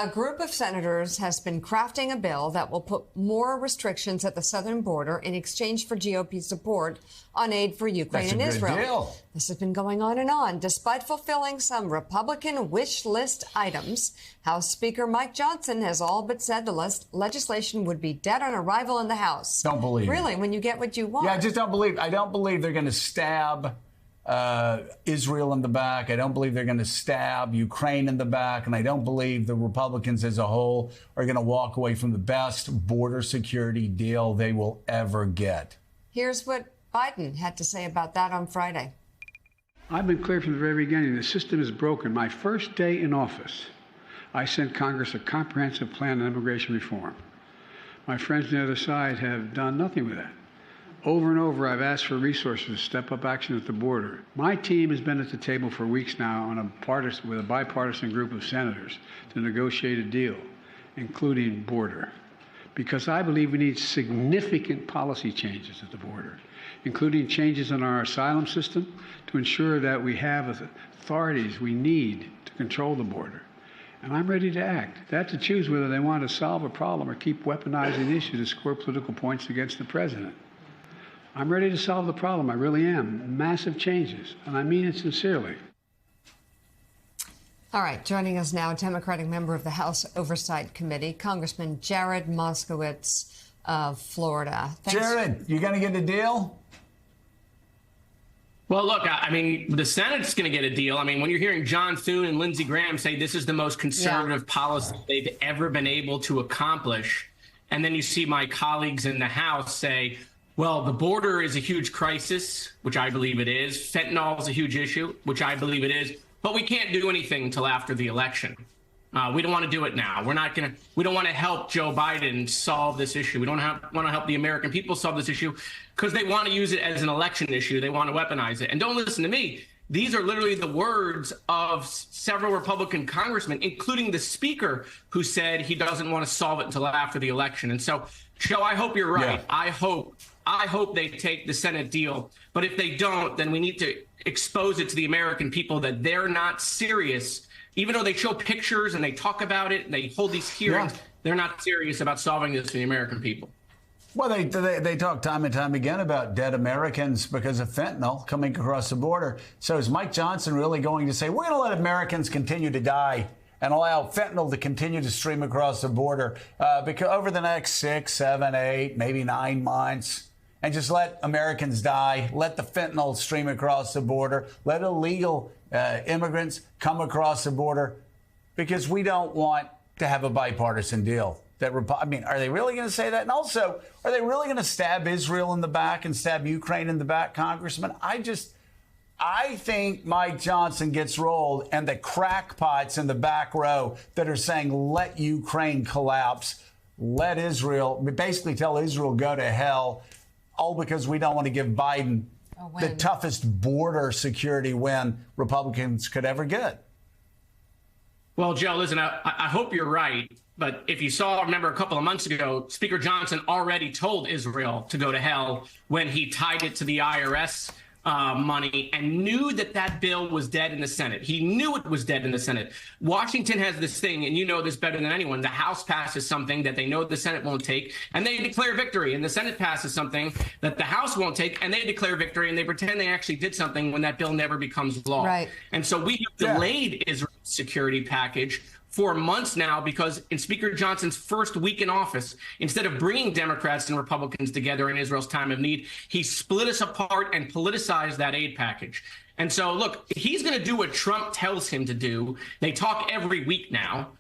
A group of senators has been crafting a bill that will put more restrictions at the southern border in exchange for GOP support on aid for Ukraine and Israel. Deal. This has been going on and on. Despite fulfilling some Republican wish list items, House Speaker Mike Johnson has all but said the legislation would be dead on arrival in the House. Don't believe Really, it. when you get what you want. Yeah, I just don't believe. I don't believe they're going to stab Israel in the back. I don't believe they're going to stab Ukraine in the back. And I don't believe the Republicans as a whole are going to walk away from the best border security deal they will ever get. Here's what Biden had to say about that on Friday. I've been clear from the very beginning, the system is broken. My first day in office, I sent Congress a comprehensive plan on immigration reform. My friends on the other side have done nothing with that. Over and over, I've asked for resources to step up action at the border. My team has been at the table for weeks now with a bipartisan group of senators to negotiate a deal, including border, because I believe we need significant policy changes at the border, including changes in our asylum system to ensure that we have authorities we need to control the border. And I'm ready to act. They have to choose whether they want to solve a problem or keep weaponizing the issue to score political points against the president. I'm ready to solve the problem. I really am. Massive changes. And I mean it sincerely. All right, joining us now, Democratic member of the House Oversight Committee, Congressman Jared Moskowitz of Florida. Thanks. Jared, you going to get a deal? Well, look, I mean, the Senate's going to get a deal. I mean, when you're hearing John Thune and Lindsey Graham say this is the most conservative policy they've ever been able to accomplish, and then you see my colleagues in the House say, well, the border is a huge crisis, which I believe it is. Fentanyl is a huge issue, which I believe it is. But we can't do anything until after the election. We don't want to do it now. We don't want to help Joe Biden solve this issue. We don't want to help the American people solve this issue because they want to use it as an election issue. They want to weaponize it. And don't listen to me. These are literally the words of several Republican congressmen, including the speaker, who said he doesn't want to solve it until after the election. And so, Joe, I hope you're right. Yeah. I hope they take the Senate deal. But if they don't, then we need to expose it to the American people that they're not serious. Even though they show pictures and they talk about it and they hold these hearings, they're not serious about solving this for the American people. Well, they talk time and time again about dead Americans because of fentanyl coming across the border. So is Mike Johnson really going to say, we're going to let Americans continue to die and allow fentanyl to continue to stream across the border because over the next 6, 7, 8, maybe 9 months, and just let Americans die, let the fentanyl stream across the border, let illegal immigrants come across the border, because we don't want to have a bipartisan deal. I mean, are they really going to say that? And also, are they really going to stab Israel in the back and stab Ukraine in the back, Congressman? I think Mike Johnson gets rolled, and the crackpots in the back row that are saying, let Ukraine collapse, let Israel, basically tell Israel go to hell, all because we don't want to give Biden the toughest border security win Republicans could ever get. Well, Joe, listen, I hope you're right. But if you remember a couple of months ago, Speaker Johnson already told Israel to go to hell when he tied it to the IRS money and knew that bill was dead in the Senate. He knew it was dead in the Senate. Washington has this thing, and you know this better than anyone. The House passes something that they know the Senate won't take, and they declare victory. And the Senate passes something that the House won't take, and they declare victory, and they pretend they actually did something when that bill never becomes law. Right. And so we have delayed Israel's security package for months now, because in Speaker Johnson's first week in office, instead of bringing Democrats and Republicans together in Israel's time of need, he split us apart and politicized that aid package. And so, look, he's going to do what Trump tells him to do. They talk every week now.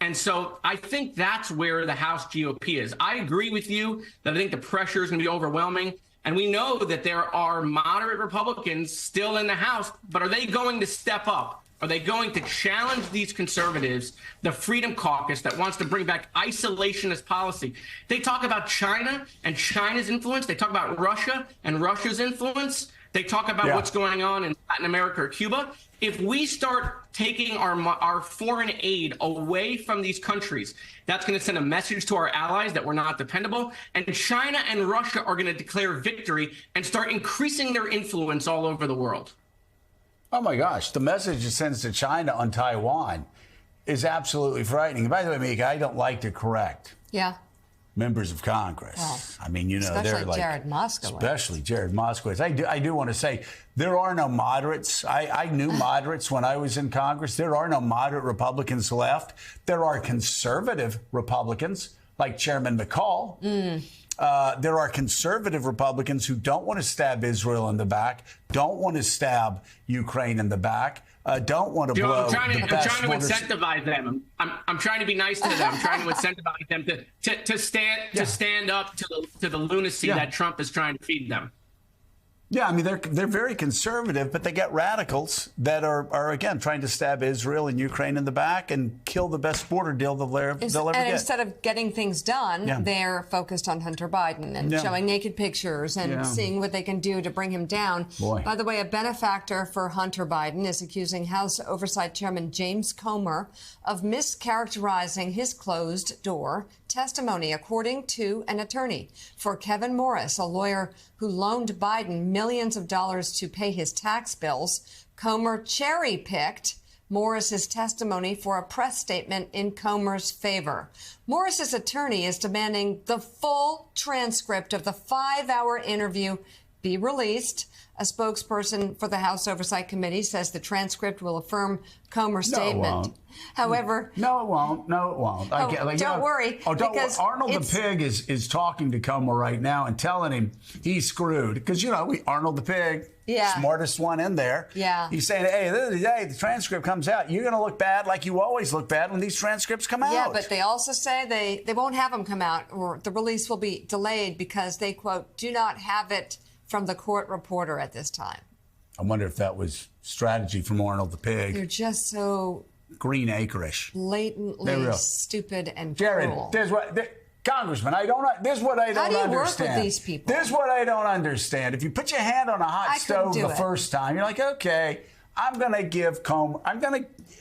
And so I think that's where the House GOP is. I agree with you that I think the pressure is going to be overwhelming. And we know that there are moderate Republicans still in the House, but are they going to step up? Are they going to challenge these conservatives, the Freedom Caucus that wants to bring back isolationist policy? They talk about China and China's influence. They talk about Russia and Russia's influence. They talk about what's going on in Latin America or Cuba. If we start taking our foreign aid away from these countries, that's going to send a message to our allies that we're not dependable. And China and Russia are going to declare victory and start increasing their influence all over the world. Oh, my gosh. The message it sends to China on Taiwan is absolutely frightening. By the way, Mika, I don't like to correct Yeah. members of Congress. Well, I mean, you know, they're especially like Jared Moskowitz. Especially Jared Moskowitz. I do want to say there are no moderates. I knew moderates when I was in Congress. There are no moderate Republicans left. There are conservative Republicans like Chairman McCall. There are conservative Republicans who don't want to stab Israel in the back, don't want to stab Ukraine in the back, don't want to blow I'm trying to borders. incentivize them. I'm trying to be nice to them. I'm trying to incentivize them to stand up to the lunacy that Trump is trying to feed them. Yeah, I mean, they're very conservative, but they get radicals that are again trying to stab Israel and Ukraine in the back and kill the best border deal they'll ever And get. instead of getting things done, they're focused on Hunter Biden and showing naked pictures and seeing what they can do to bring him down. Boy. By the way, a benefactor for Hunter Biden is accusing House Oversight Chairman James Comer of mischaracterizing his closed-door testimony, according to an attorney for Kevin Morris, a lawyer who loaned Biden millions of dollars to pay his tax bills. Comer cherry-picked Morris's testimony for a press statement in Comer's favor. Morris's attorney is demanding the full transcript of the 5-hour interview be released. A spokesperson for the House Oversight Committee says the transcript will affirm Comer's statement. It won't. However, no, it won't. No, it won't. Don't worry. Because Arnold the Pig is talking to Comer right now and telling him he's screwed because Arnold the Pig, smartest one in there. Yeah, he's saying, hey, the transcript comes out. You're going to look bad like you always look bad when these transcripts come out. Yeah, but they also say they won't have them come out, or the release will be delayed because they, quote, do not have it from the court reporter at this time. I wonder if that was strategy from Arnold the Pig. They're just so Green Acre-ish. Blatantly stupid and Jared, cruel. Congressman, this is what I don't understand. How do you work with these people? This is what I don't understand. If you put your hand on a hot stove the first time, you're like, okay, I'm going to give Comer,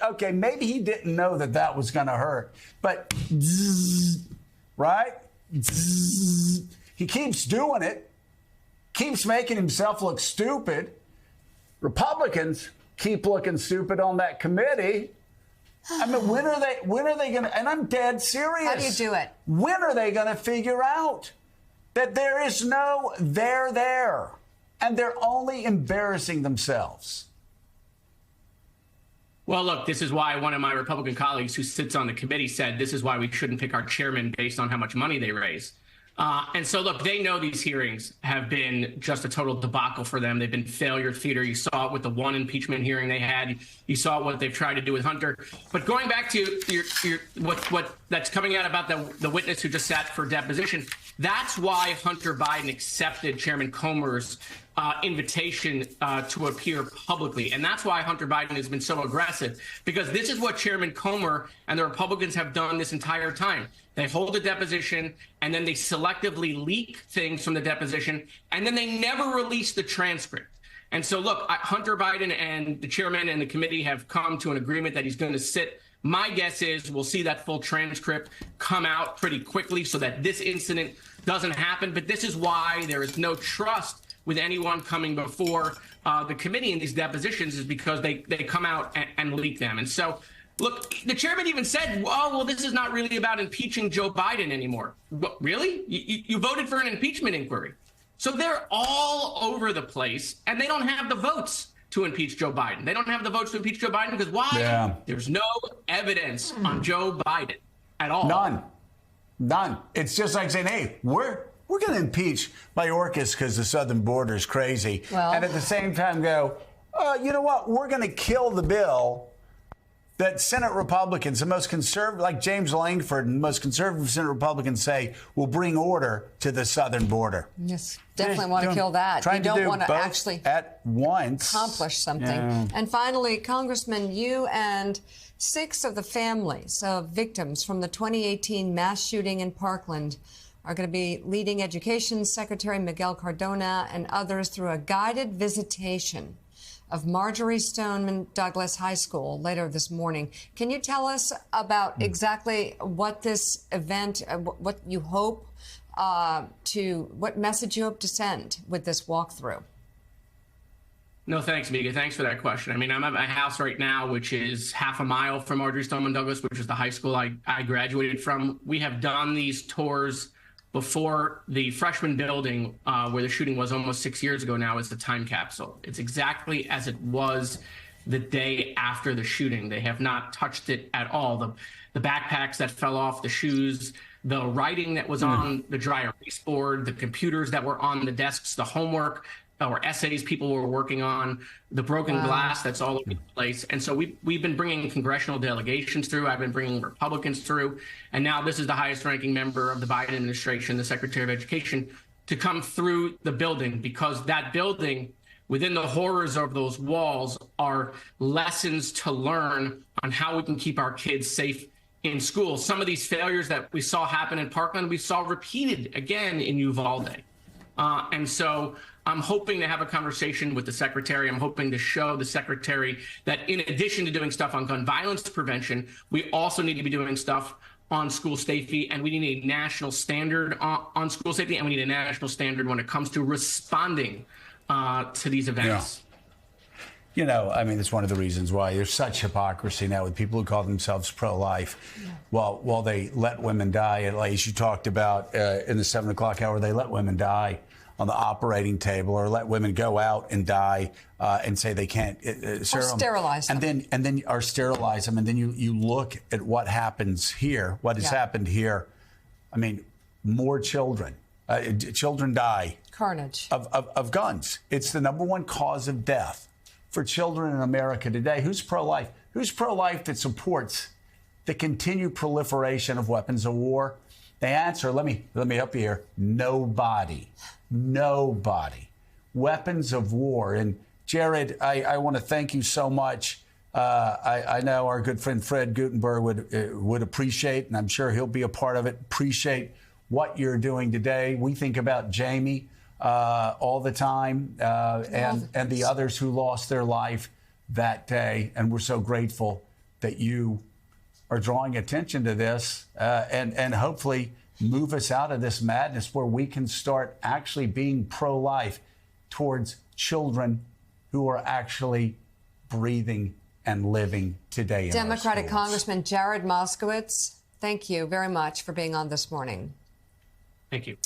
okay, maybe he didn't know that was going to hurt. But, right? He keeps doing it, keeps making himself look stupid. Republicans keep looking stupid on that committee. I mean, when are they going to, and I'm dead serious. How do you do it? When are they going to figure out that there is no there, and they're only embarrassing themselves? Well, look, this is why one of my Republican colleagues who sits on the committee said this is why we shouldn't pick our chairman based on how much money they raise. And so, look, they know these hearings have been just a total debacle for them. They've been failure theater. You saw it with the one impeachment hearing they had. You saw what they've tried to do with Hunter. But going back to what that's coming out about the witness who just sat for deposition, that's why Hunter Biden accepted Chairman Comer's invitation to appear publicly. And that's why Hunter Biden has been so aggressive, because this is what Chairman Comer and the Republicans have done this entire time. They hold a deposition, and then they selectively leak things from the deposition, and then they never release the transcript. And so, look, Hunter Biden and the chairman and the committee have come to an agreement that he's going to sit. My guess is we'll see that full transcript come out pretty quickly so that this incident doesn't happen. But this is why there is no trust with anyone coming before the committee in these depositions, is because they come out and leak them. And so, look, the chairman even said, well, this is not really about impeaching Joe Biden anymore. What, really? You voted for an impeachment inquiry. So they're all over the place, and they don't have the votes to impeach Joe Biden. They don't have the votes to impeach Joe Biden because why? Yeah. There's no evidence on Joe Biden at all. None. It's just like saying, hey, we're going to impeach Mayorkas because the southern border is crazy. Well, and at the same time go, you know what? We're going to kill the bill that Senate Republicans, the most conservative, like James Langford, and the most conservative Senate Republicans say will bring order to the southern border. Yes, definitely want to kill that. You don't want to actually at once accomplish something. Yeah. And finally, Congressman, you and 6 of the families of victims from the 2018 mass shooting in Parkland are going to be leading Education Secretary Miguel Cardona and others through a guided visitation of Marjorie Stoneman Douglas High School later this morning. Can you tell us about exactly what this event, what you hope what message you hope to send with this walkthrough? No, thanks, Mika. Thanks for that question. I mean, I'm at my house right now, which is half a mile from Marjory Stoneman Douglas, which is the high school I graduated from. We have done these tours before. The freshman building where the shooting was almost 6 years ago now is the time capsule. It's exactly as it was the day after the shooting. They have not touched it at all. The backpacks that fell off, the shoes, the writing that was on the dry erase board, the computers that were on the desks, the homework or essays people were working on, the broken glass that's all over the place. And so we've been bringing congressional delegations through. I've been bringing Republicans through. And now this is the highest ranking member of the Biden administration, the Secretary of Education, to come through the building, because that building, within the horrors of those walls, are lessons to learn on how we can keep our kids safe in school. Some of these failures that we saw happen in Parkland, we saw repeated again in Uvalde. And so I'm hoping to have a conversation with the secretary. I'm hoping to show the secretary that in addition to doing stuff on gun violence prevention, we also need to be doing stuff on school safety, and we need a national standard on school safety, and we need a national standard when it comes to responding to these events. Yeah. You know, I mean, it's one of the reasons why there's such hypocrisy now with people who call themselves pro-life. Yeah. While they let women die, as you talked about in the 7 o'clock hour, they let women die on the operating table, or let women go out and die and say they can't sterilize them. And then or sterilize them. And then you look at what happens here, what has happened here. I mean, more children. Children die. Carnage. Of guns. It's the #1 cause of death for children in America today. Who's pro-life? Who's pro-life that supports the continued proliferation of weapons of war? The answer, let me help you here. Nobody. Nobody. Weapons of war. And Jared, I want to thank you so much. I know our good friend Fred Gutenberg would appreciate, and I'm sure he'll be a part of it, appreciate what you're doing today. We think about Jamie all the time, and the others who lost their life that day. And we're so grateful that you are drawing attention to this and hopefully move us out of this madness where we can start actually being pro-life towards children who are actually breathing and living today. Democratic Congressman Jared Moskowitz, thank you very much for being on this morning. Thank you.